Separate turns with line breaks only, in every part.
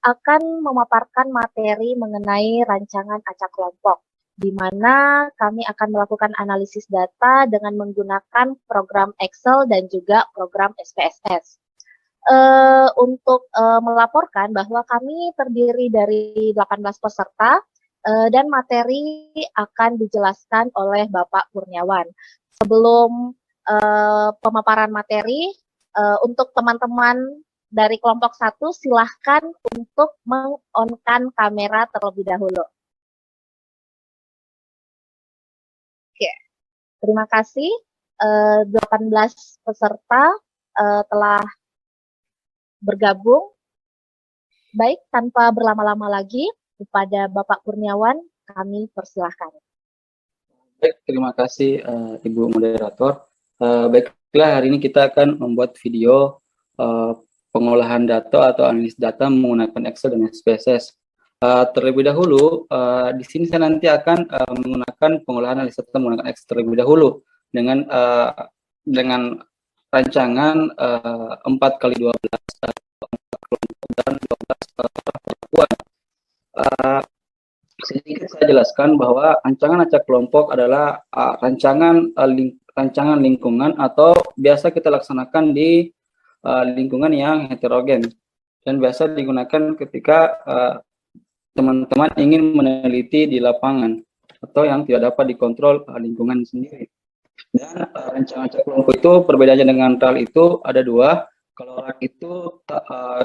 akan memaparkan materi mengenai rancangan acak kelompok, di mana kami akan melakukan analisis data dengan menggunakan program Excel dan juga program SPSS. Untuk melaporkan bahwa kami terdiri dari 18 peserta dan materi akan dijelaskan oleh Bapak Kurniawan. Sebelum pemaparan materi, untuk teman-teman dari kelompok 1 silahkan untuk meng-on-kan kamera terlebih dahulu. Oke, terima kasih. 18 peserta telah bergabung. Baik, tanpa berlama-lama lagi, kepada Bapak Kurniawan, kami persilahkan.
Baik, terima kasih Ibu Moderator. Baiklah, hari ini kita akan membuat video pengolahan data atau analisis data menggunakan Excel dan SPSS. Terlebih dahulu, di sini saya nanti akan menggunakan pengolahan analisis data menggunakan Excel terlebih dahulu dengan rancangan 4x12 dan 12 perlakuan. Sedikit saya jelaskan bahwa rancangan acak kelompok adalah rancangan lingkungan atau biasa kita laksanakan di lingkungan yang heterogen dan biasa digunakan ketika teman-teman ingin meneliti di lapangan atau yang tidak dapat dikontrol lingkungan sendiri. Dan rancangan acak kelompok itu perbedaannya dengan RAL itu ada dua. Kalau RAL itu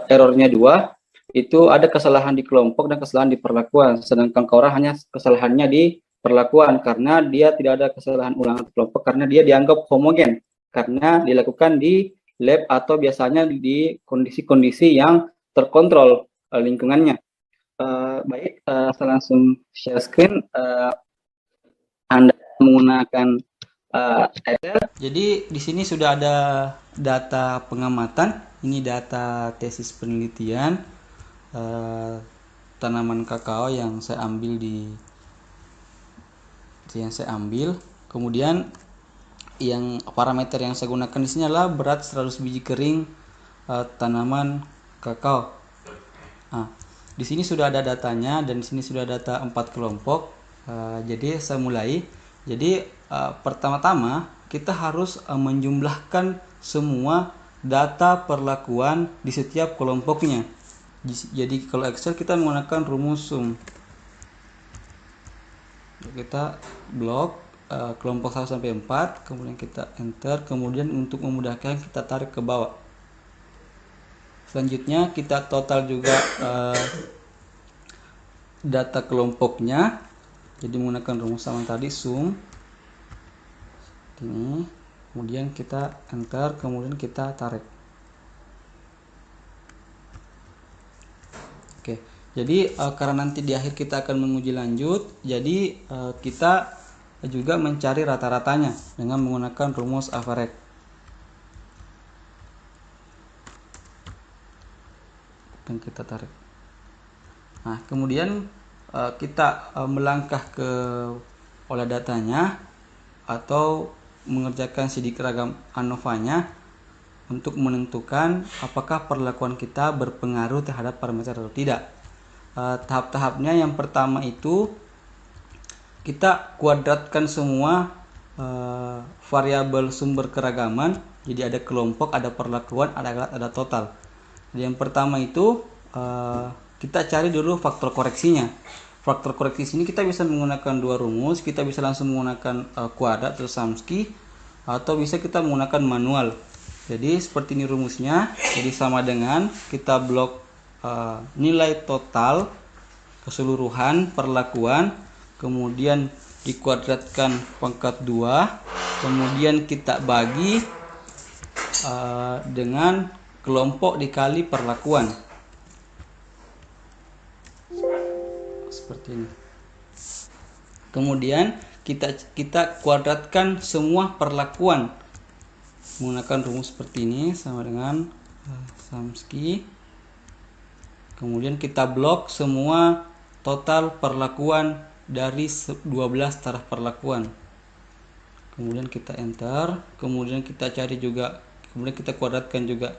errornya dua, itu ada kesalahan di kelompok dan kesalahan di perlakuan. Sedangkan KORA hanya kesalahannya di perlakuan karena dia tidak ada kesalahan ulangan kelompok karena dia dianggap homogen karena dilakukan di lab atau biasanya di kondisi-kondisi yang terkontrol lingkungannya. Baik, saya langsung share screen. Anda menggunakan
Jadi di sini sudah ada data pengamatan. Ini data tesis penelitian tanaman kakao yang saya ambil kemudian yang parameter yang saya gunakan di sini adalah berat 100 biji kering tanaman kakao. Nah, di sini sudah ada datanya dan di sini sudah data 4 kelompok. Jadi saya mulai. Jadi pertama-tama kita harus menjumlahkan semua data perlakuan di setiap kelompoknya. Jadi kalau Excel kita menggunakan rumus sum. Kita blok kelompok 1 sampai 4, kemudian kita enter, kemudian untuk memudahkan kita tarik ke bawah. Selanjutnya kita total juga data kelompoknya. Jadi menggunakan rumus sama tadi sum. Ini, kemudian kita enter, kemudian kita tarik. Oke, jadi karena nanti di akhir kita akan menguji lanjut, jadi kita juga mencari rata-ratanya dengan menggunakan rumus average. Dan kita tarik. Nah, kemudian kita melangkah ke olah datanya atau mengerjakan sidik ragam ANOVA-nya untuk menentukan apakah perlakuan kita berpengaruh terhadap parameter atau tidak. Tahap-tahapnya yang pertama itu kita kuadratkan semua variabel sumber keragaman. Jadi ada kelompok, ada perlakuan, ada alat, ada total. Jadi yang pertama itu kita cari dulu faktor koreksinya. Faktor koreksi sini kita bisa menggunakan dua rumus. Kita bisa langsung menggunakan kuadrat atau Chomsky, atau bisa kita menggunakan manual. Jadi seperti ini rumusnya. Jadi sama dengan kita blok nilai total keseluruhan perlakuan, kemudian dikuadratkan pangkat 2, kemudian kita bagi dengan kelompok dikali perlakuan. Seperti ini. Kemudian kita kuadratkan semua perlakuan menggunakan rumus seperti ini sama dengan Chomsky. Kemudian kita blok semua total perlakuan dari 12 taraf perlakuan. Kemudian kita enter, kemudian kita cari juga, kemudian kita kuadratkan juga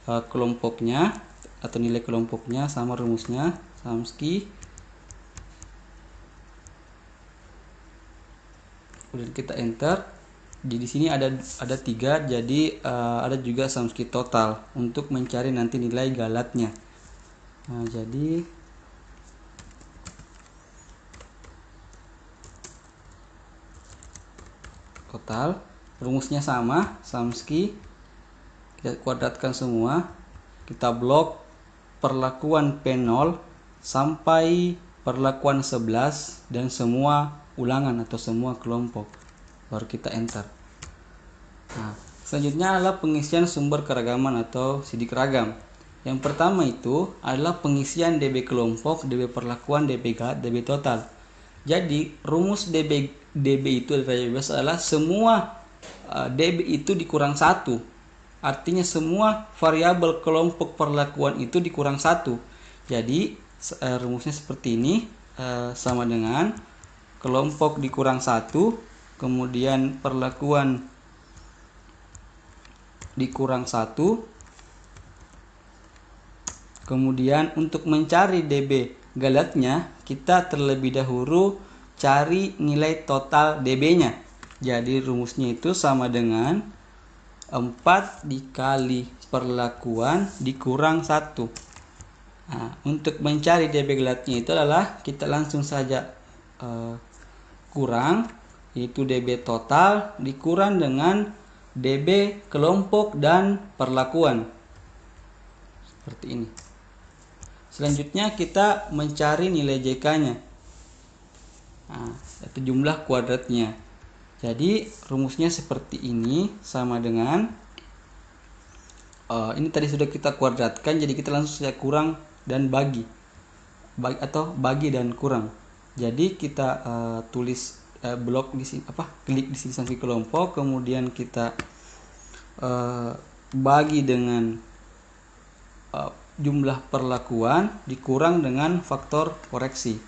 kelompoknya atau nilai kelompoknya sama rumusnya Samski. Kemudian kita enter. Di sini ada 3, jadi ada juga Samski total untuk mencari nanti nilai galatnya. Nah, jadi total rumusnya sama, Samski. Kita kuadratkan semua, kita blok perlakuan P0 sampai perlakuan 11 dan semua ulangan atau semua kelompok, baru kita enter. Nah, selanjutnya adalah pengisian sumber keragaman atau sidik ragam. Yang pertama itu adalah pengisian DB kelompok, DB perlakuan, DB galat, DB total. Jadi rumus DB itu adalah semua DB itu dikurang 1. Artinya semua variabel kelompok perlakuan itu dikurang 1. Jadi rumusnya seperti ini, sama dengan kelompok dikurang 1, kemudian perlakuan dikurang 1. Kemudian untuk mencari DB galatnya, kita terlebih dahulu cari nilai total DB-nya. Jadi rumusnya itu sama dengan 4 dikali perlakuan dikurang 1. Nah, untuk mencari DB galatnya itu adalah kita langsung saja kurang, yaitu DB total dikurang dengan DB kelompok dan perlakuan. Seperti ini. Selanjutnya kita mencari nilai JK-nya. Nah, itu jumlah kuadratnya. Jadi rumusnya seperti ini, sama dengan ini tadi sudah kita kuadratkan, jadi kita langsung saja kurang dan bagi atau bagi dan kurang. Jadi kita tulis blok di sini, klik di sini Samski kelompok, kemudian kita bagi dengan jumlah perlakuan dikurang dengan faktor koreksi.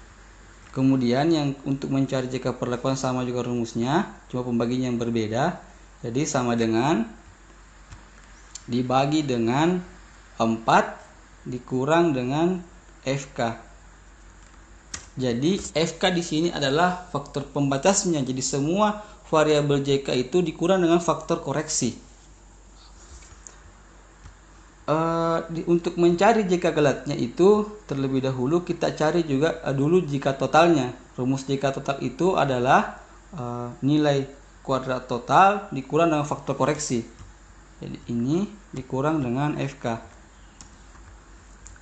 Kemudian yang untuk mencari JK perlakuan sama juga rumusnya, cuma pembagian yang berbeda. Jadi sama dengan dibagi dengan 4 dikurang dengan FK. Jadi FK di sini adalah faktor pembatasnya. Jadi semua variabel JK itu dikurang dengan faktor koreksi. Untuk mencari JK galatnya itu terlebih dahulu kita cari juga dulu JK totalnya. Rumus JK total itu adalah nilai kuadrat total dikurang dengan faktor koreksi. Jadi ini dikurang dengan FK.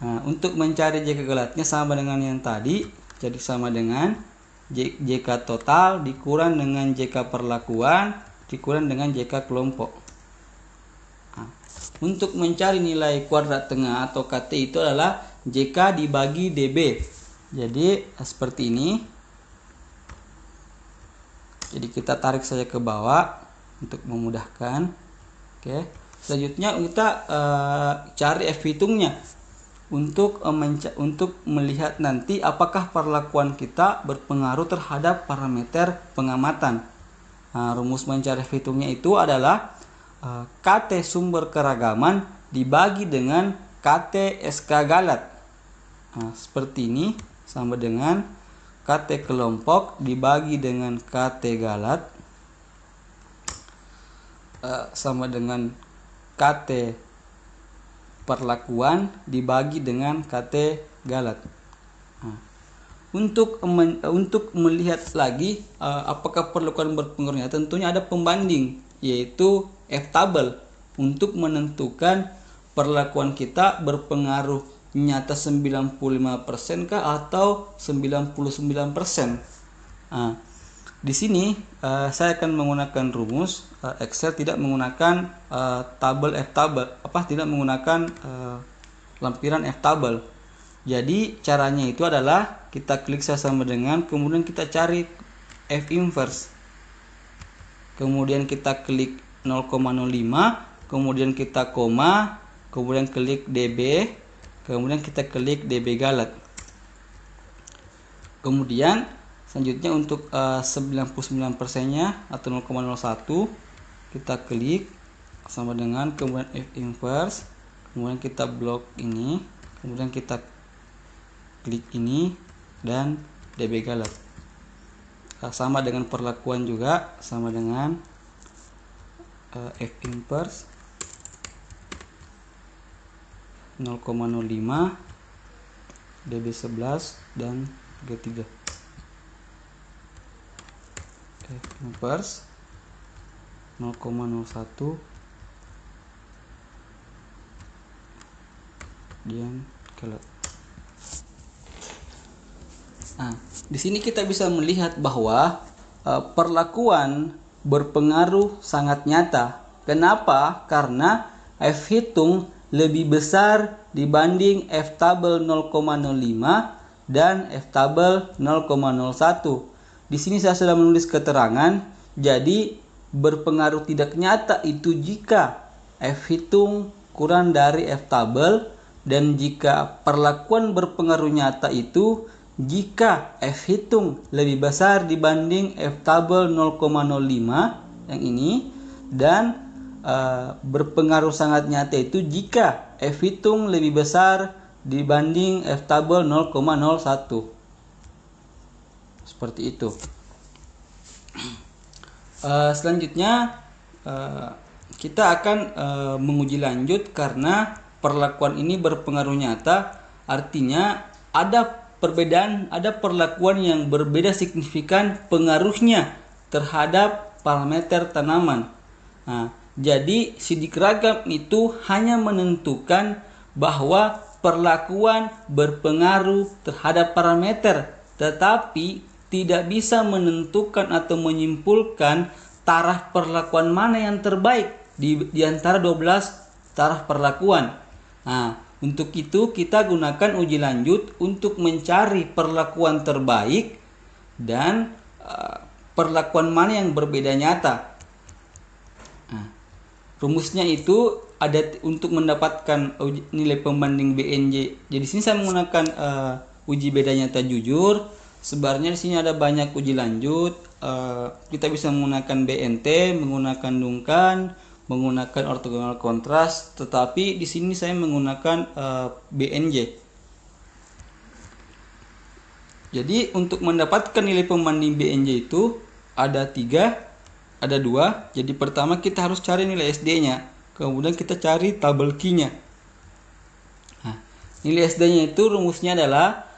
Nah, untuk mencari JK galatnya sama dengan yang tadi, jadi sama dengan JK total dikurang dengan JK perlakuan dikurang dengan JK kelompok. Untuk mencari nilai kuadrat tengah atau KT itu adalah JK dibagi DB. Jadi seperti ini. Jadi kita tarik saja ke bawah untuk memudahkan. Oke. Selanjutnya kita cari F hitungnya untuk melihat nanti apakah perlakuan kita berpengaruh terhadap parameter pengamatan. Nah, rumus mencari F hitungnya itu adalah KT sumber keragaman dibagi dengan KT SK galat. Nah, seperti ini, sama dengan KT kelompok dibagi dengan KT galat, sama dengan KT perlakuan dibagi dengan KT galat. Nah, untuk melihat lagi apakah perlakuan berpengaruhnya, tentunya ada pembanding, yaitu F tabel untuk menentukan perlakuan kita berpengaruh nyata 95% kah atau 99%. Nah, di sini saya akan menggunakan rumus Excel, tidak menggunakan tabel F tabel, tidak menggunakan lampiran F tabel. Jadi caranya itu adalah kita klik sama dengan, kemudian kita cari F inverse, kemudian kita klik 0,05, kemudian kita koma, kemudian klik DB, kemudian kita klik DB galat. Kemudian selanjutnya untuk 99%-nya atau 0,01 kita klik sama dengan, kemudian F inverse, kemudian kita blok ini, kemudian kita klik ini dan DB Galat. Sama dengan perlakuan juga, sama dengan F inverse 0,05 DB11 dan G3. F inverse 0,01 dan Galat. Nah, di sini kita bisa melihat bahwa perlakuan berpengaruh sangat nyata. Kenapa? Karena F hitung lebih besar dibanding F tabel 0,05 dan F tabel 0,01. Di sini saya sudah menulis keterangan, jadi berpengaruh tidak nyata itu jika F hitung kurang dari F tabel, dan jika perlakuan berpengaruh nyata itu jika F hitung lebih besar dibanding F tabel 0,05 yang ini, dan berpengaruh sangat nyata itu jika F hitung lebih besar dibanding F tabel 0,01. Seperti itu. Selanjutnya kita akan menguji lanjut karena perlakuan ini berpengaruh nyata, artinya ada perbedaan, ada perlakuan yang berbeda signifikan pengaruhnya terhadap parameter tanaman. Nah, jadi sidik ragam itu hanya menentukan bahwa perlakuan berpengaruh terhadap parameter, tetapi tidak bisa menentukan atau menyimpulkan taraf perlakuan mana yang terbaik di antara 12 taraf perlakuan. Nah, untuk itu kita gunakan uji lanjut untuk mencari perlakuan terbaik dan perlakuan mana yang berbeda nyata. Nah, rumusnya itu ada untuk mendapatkan nilai pembanding BNJ. Jadi sini saya menggunakan uji beda nyata jujur. Sebenarnya di sini ada banyak uji lanjut. Kita bisa menggunakan BNT, menggunakan Duncan, menggunakan ortogonal kontras, tetapi di sini saya menggunakan BNJ. Jadi untuk mendapatkan nilai pembanding BNJ itu ada 2. Jadi pertama kita harus cari nilai SD-nya, kemudian kita cari tabel key-nya. Nah, nilai SD-nya itu rumusnya adalah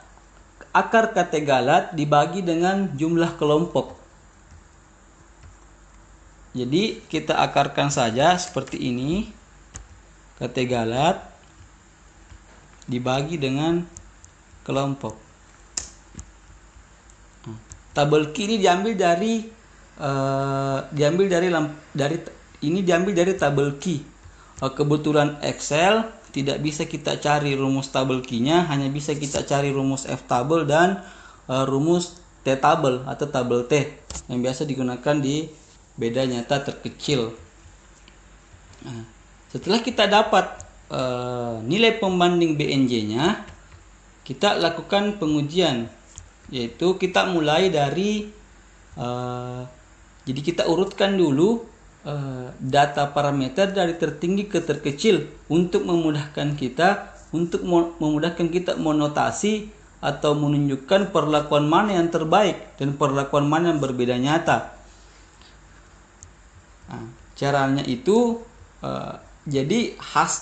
akar KT Galat dibagi dengan jumlah kelompok. Jadi kita akarkan saja seperti ini. KT Galat dibagi dengan kelompok. Tabel key ini diambil dari tabel key. Kebetulan Excel tidak bisa kita cari rumus tabel key-nya, hanya bisa kita cari rumus F tabel dan rumus T tabel atau tabel T yang biasa digunakan di beda nyata terkecil. Nah, setelah kita dapat nilai pembanding BNJ-nya, kita lakukan pengujian, yaitu kita mulai dari jadi kita urutkan dulu data parameter dari tertinggi ke terkecil untuk memudahkan kita menotasi atau menunjukkan perlakuan mana yang terbaik dan perlakuan mana yang berbeda nyata. Nah, caranya itu jadi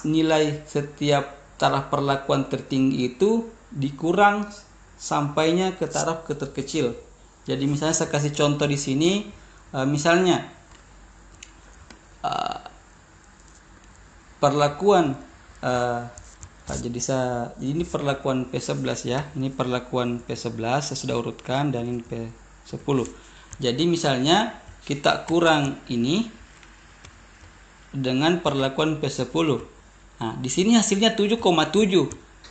nilai setiap taraf perlakuan tertinggi itu dikurang sampainya ke taraf terkecil. Jadi misalnya saya kasih contoh di sini, misalnya perlakuan jadi ini perlakuan P11 ya. Ini perlakuan P11 saya sudah urutkan, dan ini P10. Jadi misalnya kita kurang ini dengan perlakuan P10. Nah, di sini hasilnya 7,7.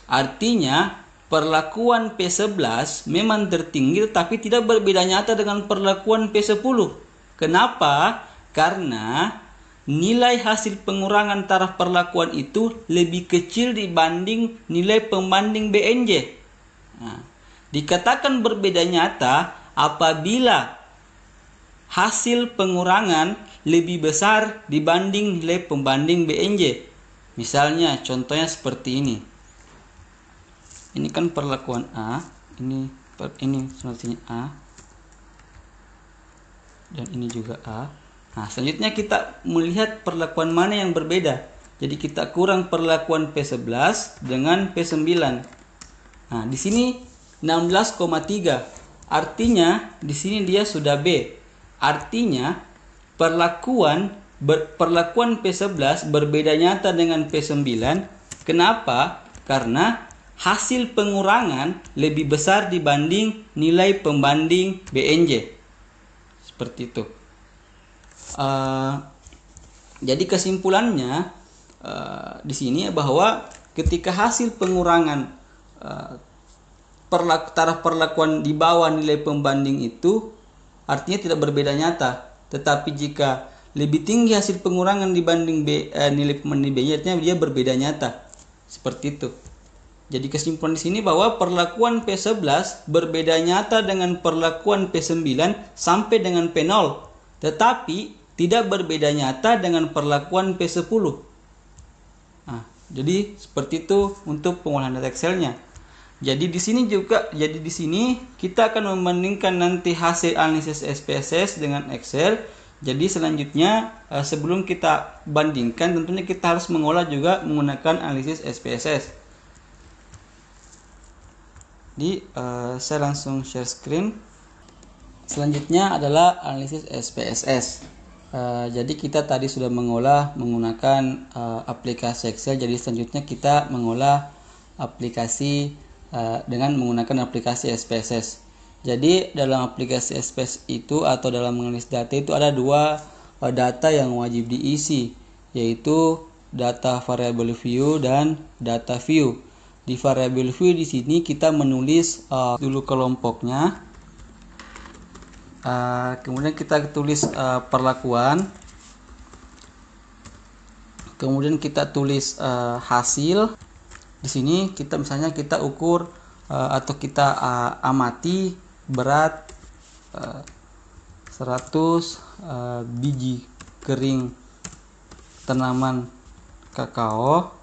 Artinya perlakuan P11 memang tertinggi tapi tidak berbeda nyata dengan perlakuan P10. Kenapa? Karena nilai hasil pengurangan taraf perlakuan itu lebih kecil dibanding nilai pembanding BNJ. Nah, dikatakan berbeda nyata apabila hasil pengurangan lebih besar dibanding nilai pembanding BNJ. Misalnya contohnya seperti ini. Ini kan perlakuan A, ini selanjutnya A, dan ini juga A. Nah, selanjutnya kita melihat perlakuan mana yang berbeda. Jadi kita kurang perlakuan P11 dengan P9. Nah, di sini 16,3. Artinya di sini dia sudah B. Artinya perlakuan P11 berbeda nyata dengan P9. Kenapa? Karena hasil pengurangan lebih besar dibanding nilai pembanding BNJ. Seperti itu. Jadi kesimpulannya di sini bahwa ketika hasil pengurangan taraf perlakuan di bawah nilai pembanding itu artinya tidak berbeda nyata. Tetapi jika lebih tinggi hasil pengurangan dibanding nilai pembanding B, artinya dia berbeda nyata. Seperti itu. Jadi kesimpulan di sini bahwa perlakuan P11 berbeda nyata dengan perlakuan P9 sampai dengan P0, tetapi tidak berbeda nyata dengan perlakuan P10. Nah, jadi seperti itu untuk pengolahan data Excel-nya. Jadi di sini kita akan membandingkan nanti hasil analisis SPSS dengan Excel. Jadi selanjutnya sebelum kita bandingkan tentunya kita harus mengolah juga menggunakan analisis SPSS. Jadi saya langsung share screen. Selanjutnya adalah analisis SPSS. Jadi kita tadi sudah mengolah menggunakan aplikasi Excel. Jadi selanjutnya kita mengolah aplikasi dengan menggunakan aplikasi SPSS. Jadi dalam aplikasi SPSS itu atau dalam menganalisis data itu ada dua data yang wajib diisi, yaitu data variable view dan data view. Di variable view di sini kita menulis dulu kelompoknya, kemudian kita tulis perlakuan, kemudian kita tulis hasil. Di sini kita misalnya kita ukur atau kita amati berat 100 biji kering tanaman kakao.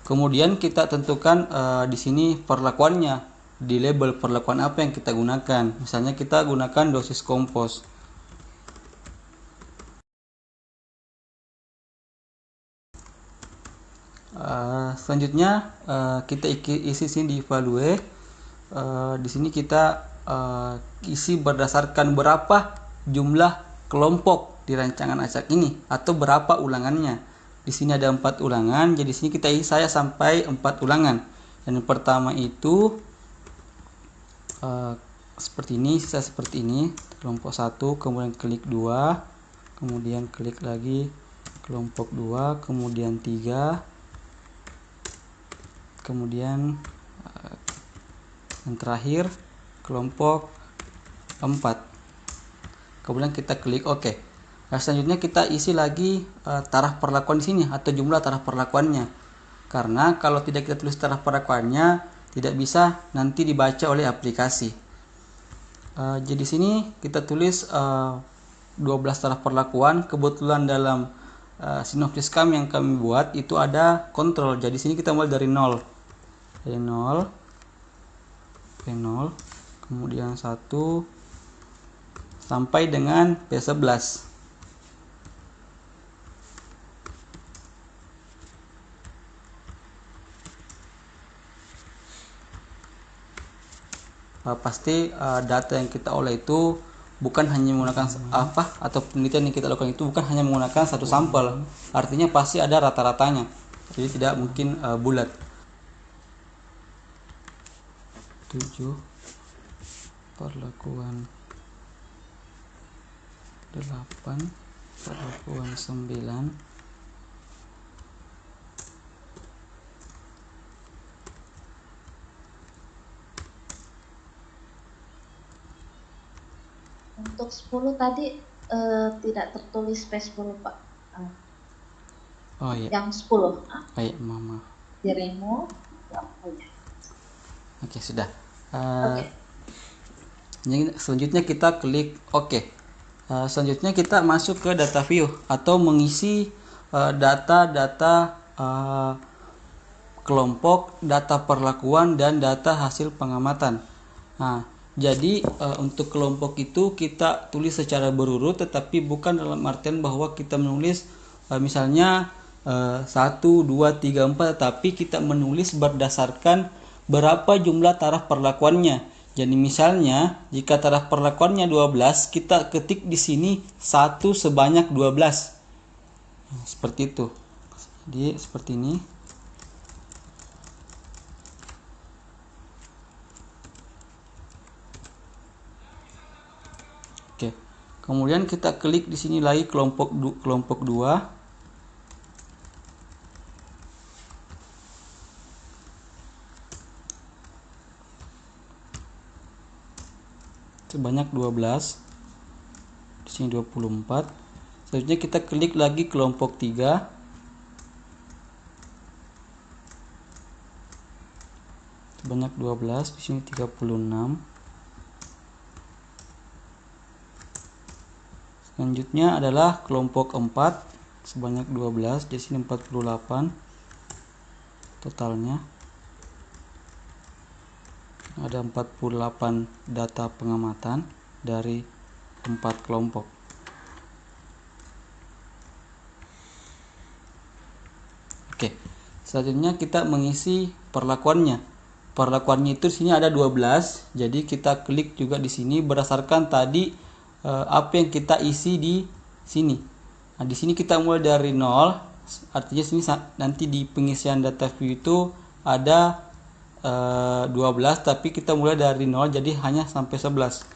Kemudian kita tentukan di sini perlakuannya, di label perlakuan apa yang kita gunakan. Misalnya kita gunakan dosis kompos. Selanjutnya kita isi sini di value. Di sini kita isi berdasarkan berapa jumlah kelompok di rancangan acak ini atau berapa ulangannya. Di sini ada 4 ulangan, jadi di sini kita isi saya sampai 4 ulangan. Dan yang pertama itu seperti ini, sisa seperti ini, kelompok 1, kemudian klik 2, kemudian klik lagi kelompok 2, kemudian 3, kemudian yang terakhir kelompok 4. Kemudian kita klik OK. Nah, selanjutnya kita isi lagi taraf perlakuan di sini atau jumlah taraf perlakuannya. Karena kalau tidak kita tulis taraf perlakuannya tidak bisa nanti dibaca oleh aplikasi. Jadi sini kita tulis 12 taraf perlakuan. Kebetulan dalam sinopsis kami yang kami buat itu ada kontrol. Jadi sini kita mulai dari 0. Dari 0 P0, kemudian 1 sampai dengan P11. Pasti data yang kita olah itu bukan hanya menggunakan atau penelitian yang kita lakukan itu bukan hanya menggunakan satu sampel, artinya pasti ada rata-ratanya, jadi tidak mungkin bulat. 7 perlakuan 8 perlakuan 9
Untuk 10 tadi tidak tertulis P10 Pak.
Oh iya.
Yang 10.
Baik, mama.
Di remove.
Oke, sudah.
Oke.
Selanjutnya kita klik OK. Selanjutnya kita masuk ke data view atau mengisi data-data kelompok, data perlakuan, dan data hasil pengamatan. Nah, jadi untuk kelompok itu kita tulis secara berurut, tetapi bukan dalam artian bahwa kita menulis misalnya 1, 2, 3, 4, tetapi kita menulis berdasarkan berapa jumlah taraf perlakuannya. Jadi misalnya jika taraf perlakuannya 12, kita ketik di sini 1 sebanyak 12. Nah, seperti itu. Jadi seperti ini. Oke. Kemudian kita klik di sini lagi kelompok 2. Sebanyak 12. Di sini 24. Selanjutnya kita klik lagi kelompok 3. Sebanyak 12, di sini 36. Selanjutnya adalah kelompok 4 sebanyak 12, di sini 48 totalnya. Ada 48 data pengamatan dari 4 kelompok. Oke. Selanjutnya kita mengisi perlakuannya. Perlakuannya itu di sini ada 12. Jadi kita klik juga di sini berdasarkan tadi apa yang kita isi di sini. Nah, di sini kita mulai dari 0. Artinya sini nanti di pengisian data view itu ada 12, tapi kita mulai dari 0, jadi hanya sampai 11.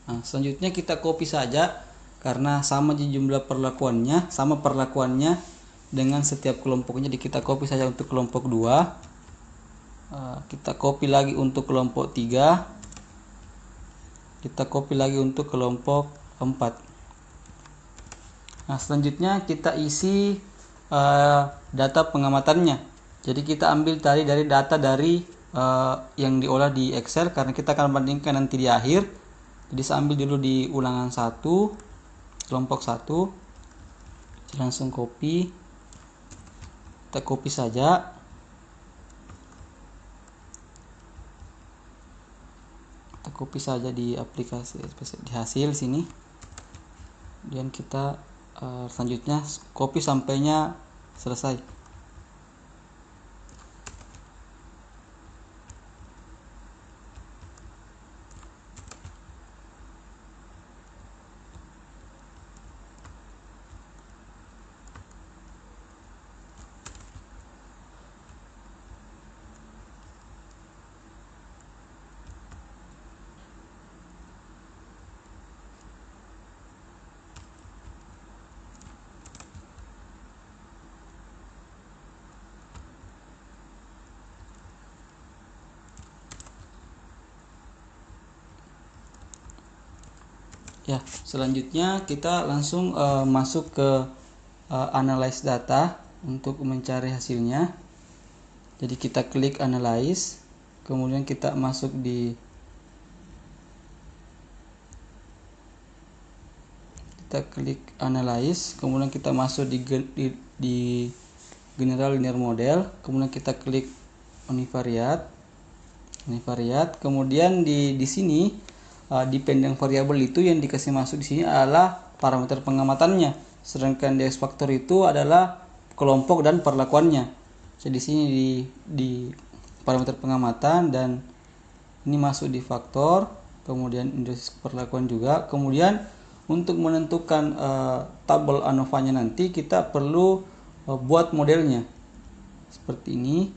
Nah, selanjutnya kita copy saja karena sama jumlah perlakuannya, sama perlakuannya dengan setiap kelompoknya. Jadi kita copy saja untuk kelompok 2. Kita copy lagi untuk kelompok 3. Kita copy lagi untuk kelompok 4. Nah, selanjutnya kita isi data pengamatannya. Jadi kita ambil dari data dari yang diolah di Excel, karena kita akan bandingkan nanti di akhir. Jadi saya ambil dulu di ulangan 1, kelompok 1. Saya langsung copy. Kita copy saja. Kita copy saja di aplikasi, di hasil sini. Dan kita selanjutnya copy sampainya selesai. Ya, selanjutnya kita langsung masuk ke analyze data untuk mencari hasilnya. Jadi kita klik analyze, kemudian kita masuk di analyze, kemudian kita masuk di general linear model, kemudian kita klik univariate, kemudian di sini dependent variable itu yang dikasih masuk di sini adalah parameter pengamatannya, sedangkan di X factor itu adalah kelompok dan perlakuannya. Jadi di sini di parameter pengamatan, dan ini masuk di faktor, kemudian indeks perlakuan juga. Kemudian untuk menentukan tabel ANOVA-nya nanti kita perlu buat modelnya seperti ini.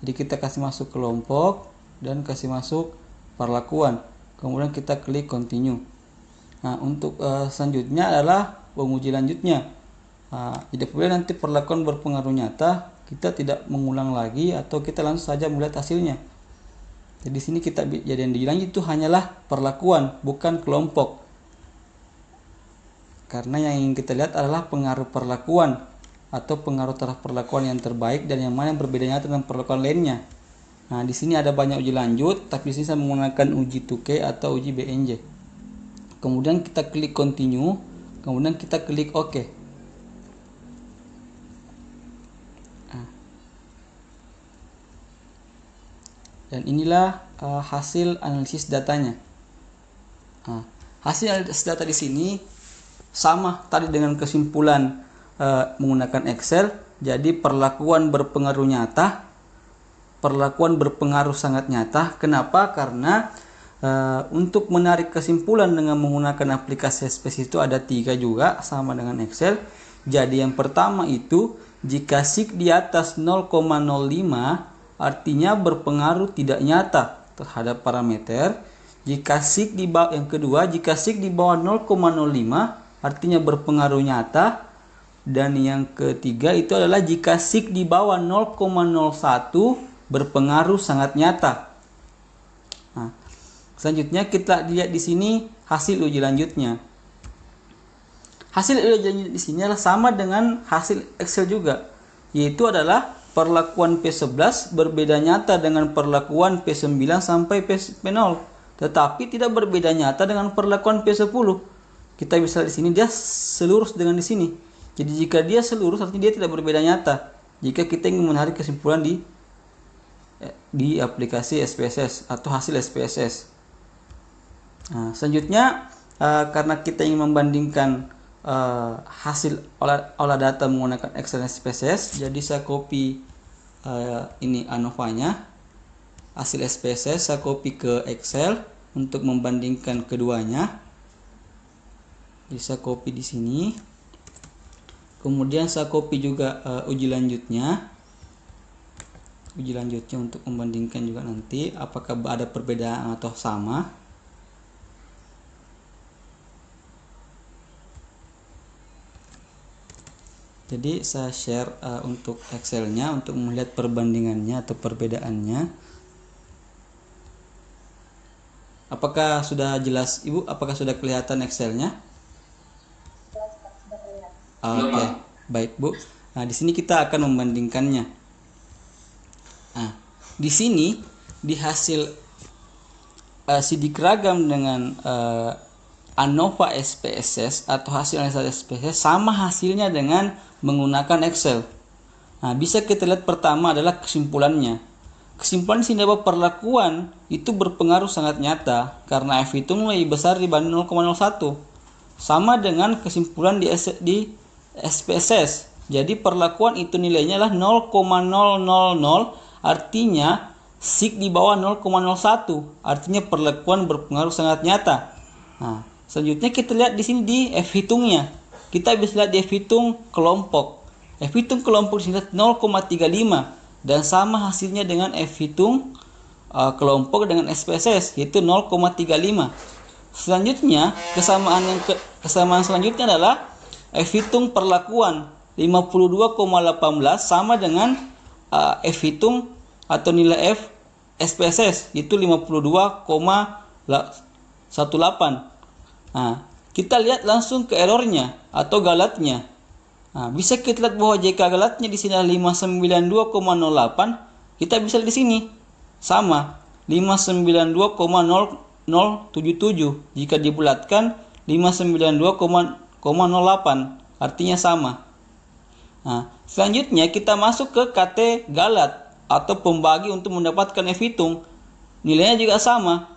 Jadi kita kasih masuk kelompok dan kasih masuk perlakuan. Kemudian kita klik continue. Nah, untuk selanjutnya adalah penguji lanjutnya. Jadi apabila nanti perlakuan berpengaruh nyata, kita tidak mengulang lagi atau kita langsung saja melihat hasilnya. Jadi di sini kita jadi yang diulangi itu hanyalah perlakuan, bukan kelompok. Karena yang ingin kita lihat adalah pengaruh perlakuan atau pengaruh taraf perlakuan yang terbaik dan yang mana yang berbeda nyata dengan perlakuan lainnya. Nah, di sini ada banyak uji lanjut, tapi di sini saya menggunakan uji 2K atau uji BNJ. Kemudian kita klik continue, kemudian kita klik OK. Dan inilah hasil analisis datanya. Nah, hasil analisis data di sini sama tadi dengan kesimpulan menggunakan Excel. Jadi perlakuan berpengaruh nyata, perlakuan berpengaruh sangat nyata. Kenapa? Karena untuk menarik kesimpulan dengan menggunakan aplikasi SPSS itu ada 3 juga, sama dengan Excel. Jadi yang pertama itu, jika SIG di atas 0,05 artinya berpengaruh tidak nyata terhadap parameter. Jika SIG di bawah, yang kedua, jika SIG di bawah 0,05 artinya berpengaruh nyata. Dan yang ketiga itu adalah jika SIG di bawah 0,01 berpengaruh sangat nyata. Nah, selanjutnya kita lihat di sini hasil uji lanjutnya. Hasil uji lanjut di sini adalah sama dengan hasil Excel juga, yaitu adalah perlakuan P11 berbeda nyata dengan perlakuan P9 sampai P0, tetapi tidak berbeda nyata dengan perlakuan P10. Kita bisa lihat di sini dia selurus dengan di sini. Jadi jika dia selurus artinya dia tidak berbeda nyata. Jika kita ingin menarik kesimpulan di aplikasi SPSS atau hasil SPSS. Nah, selanjutnya karena kita ingin membandingkan hasil olah data menggunakan Excel dan SPSS, jadi saya copy ini ANOVA-nya, hasil SPSS saya copy ke Excel untuk membandingkan keduanya. Jadi saya copy di sini. Kemudian saya copy juga uji lanjutnya untuk membandingkan juga nanti apakah ada perbedaan atau sama. Jadi saya share untuk Excel-nya untuk melihat perbandingannya atau perbedaannya. Apakah sudah jelas, Ibu? Apakah sudah kelihatan Excel-nya? Oke, baik Bu. Nah, di sini kita akan membandingkannya. Nah, di sini di hasil sidik ragam dengan ANOVA SPSS atau hasil analisis SPSS sama hasilnya dengan menggunakan Excel. Nah, bisa kita lihat pertama adalah kesimpulannya. Kesimpulan di sini bahwa perlakuan itu berpengaruh sangat nyata karena F itu lebih besar dibanding 0,01. Sama dengan kesimpulan di SPSS. Jadi perlakuan itu nilainya adalah 0,000, artinya SIG di bawah 0,01, artinya perlakuan berpengaruh sangat nyata. Nah, selanjutnya kita lihat di sini di F hitungnya. Kita bisa lihat di F hitung kelompok. F hitung kelompok di sini 0,35 dan sama hasilnya dengan F hitung kelompok dengan SPSS, yaitu 0,35. Selanjutnya kesamaan selanjutnya adalah F hitung perlakuan 52,18 sama dengan F hitung atau nilai F SPSS, yaitu 52,18. Nah, kita lihat langsung ke errornya atau galatnya. Nah, bisa kita lihat bahwa JK galatnya di sini adalah 592,08. Kita bisa lihat di sini sama 592,0077. Jika dibulatkan 592,08, artinya sama. Nah, selanjutnya kita masuk ke KT galat atau pembagi untuk mendapatkan F hitung. Nilainya juga sama,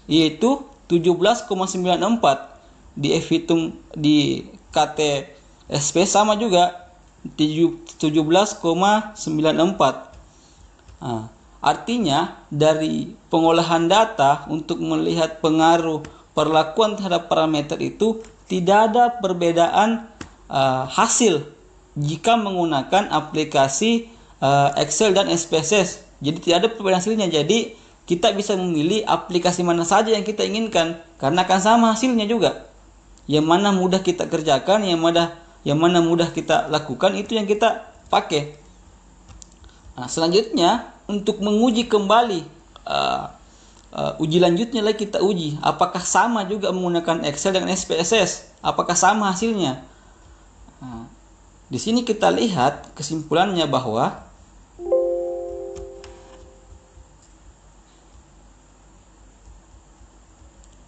yaitu 17,94. Di F hitung di KT SP sama juga 17,94. Nah, artinya dari pengolahan data untuk melihat pengaruh perlakuan terhadap parameter itu tidak ada perbedaan hasil jika menggunakan aplikasi Excel dan SPSS. Jadi tidak ada perbedaan hasilnya. Jadi kita bisa memilih aplikasi mana saja yang kita inginkan karena akan sama hasilnya juga. Yang mana mudah kita kerjakan, yang mana mudah kita lakukan, itu yang kita pakai. Nah, selanjutnya untuk menguji kembali uji lanjutnya lagi kita uji apakah sama juga menggunakan Excel dengan SPSS, apakah sama hasilnya. Nah, di sini kita lihat kesimpulannya bahwa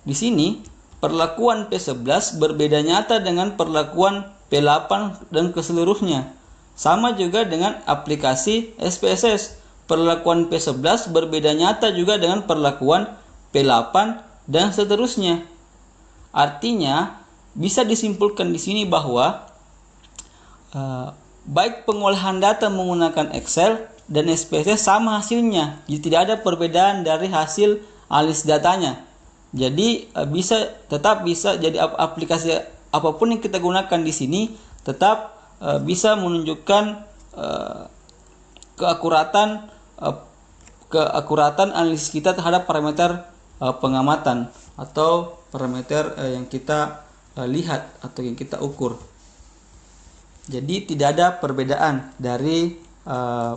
di sini perlakuan P11 berbeda nyata dengan perlakuan P8 dan keseluruhnya. Sama juga dengan aplikasi SPSS. Perlakuan P11 berbeda nyata juga dengan perlakuan P8 dan seterusnya. Artinya, bisa disimpulkan di sini bahwa baik pengolahan data menggunakan Excel dan SPSS sama hasilnya. Jadi tidak ada perbedaan dari hasil analis datanya. Jadi tetap bisa jadi aplikasi apapun yang kita gunakan di sini tetap bisa menunjukkan keakuratan analisis kita terhadap parameter pengamatan atau parameter yang kita lihat atau yang kita ukur. Jadi tidak ada perbedaan dari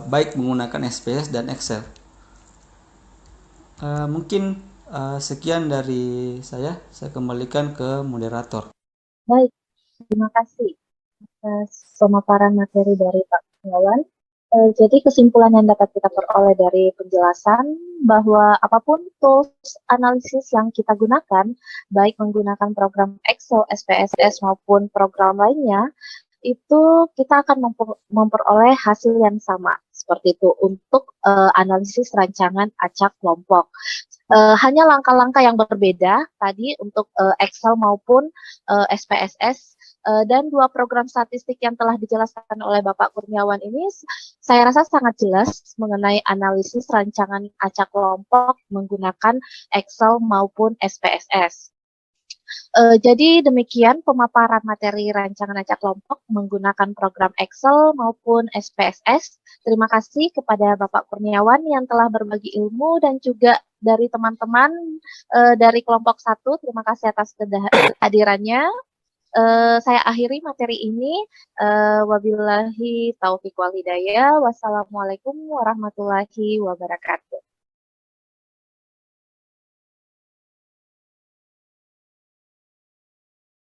baik menggunakan SPSS dan Excel. Mungkin sekian dari saya kembalikan ke moderator.
Baik, terima kasih atas pemaparan materi dari Pak Kurniawan. Jadi kesimpulan yang dapat kita peroleh dari penjelasan bahwa apapun tools analisis yang kita gunakan, baik menggunakan program Excel, SPSS maupun program lainnya, itu kita akan memperoleh hasil yang sama seperti itu untuk analisis rancangan acak kelompok. Hanya langkah-langkah yang berbeda tadi untuk Excel maupun SPSS dan dua program statistik yang telah dijelaskan oleh Bapak Kurniawan ini saya rasa sangat jelas mengenai analisis rancangan acak kelompok menggunakan Excel maupun SPSS. Jadi demikian pemaparan materi rancangan acak kelompok menggunakan program Excel maupun SPSS. Terima kasih kepada Bapak Kurniawan yang telah berbagi ilmu dan juga dari teman-teman dari kelompok 1. Terima kasih atas kehadirannya. Saya akhiri materi ini. Wabillahi taufiq wal hidayah. Wassalamualaikum warahmatullahi wabarakatuh.